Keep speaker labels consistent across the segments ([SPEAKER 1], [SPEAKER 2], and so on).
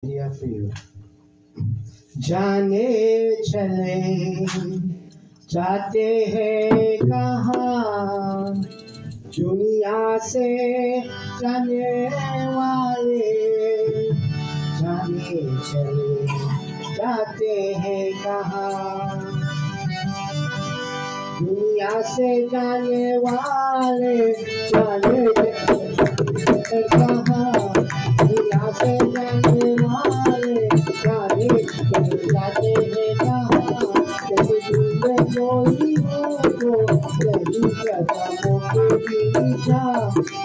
[SPEAKER 1] दिया for you. जाने चले जाते हैं कहाँ दुनिया से जाने वाले जाने चले जाते हैं कहाँ दुनिया से जाने वाले जाने चले कहाँ दुनिया से जाने वाले जाने चले जाते हैं कहाँ कैसे दूर कोई हो यही कदमों के पीछा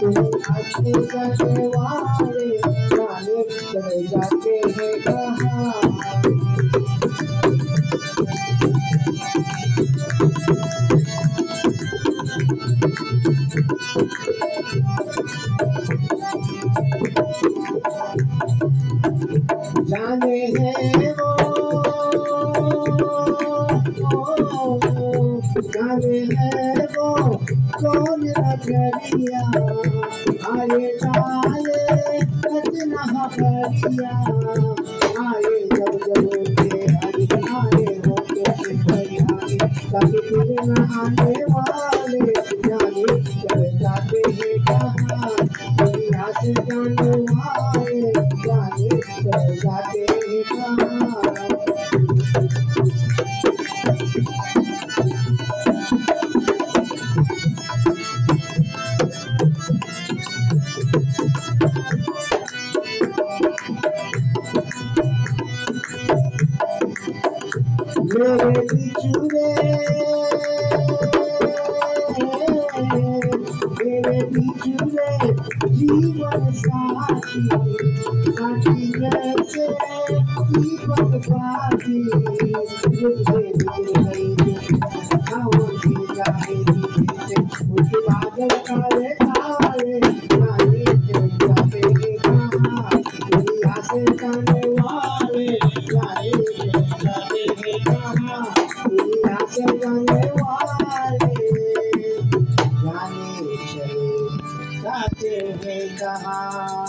[SPEAKER 1] दुनिया से जाने वाले जाने चले जाते हैं कहाँ जाने हैं वो जाने हैं वो कौन नगरिया आए जाए रचना करिया आए जब जब उनके हरि आए होके हरियाणा कभी फिर न आने वाले जाने चले जाते हैं कहाँ दुनिया से जाने वाले जाने चले जाते हैं कहाँ मेरे बिछुड़े जीवन साथी साथी जैसे दीपक पाती मुझे मिल गई की जाएगी उसके बादल काले काले नाले चल जाते हैं कहाँ दुनिया से जाने वाले जाने चल जाते हैं कहाँ दुनिया से जाने वाले जाने चले जाते हैं कहाँ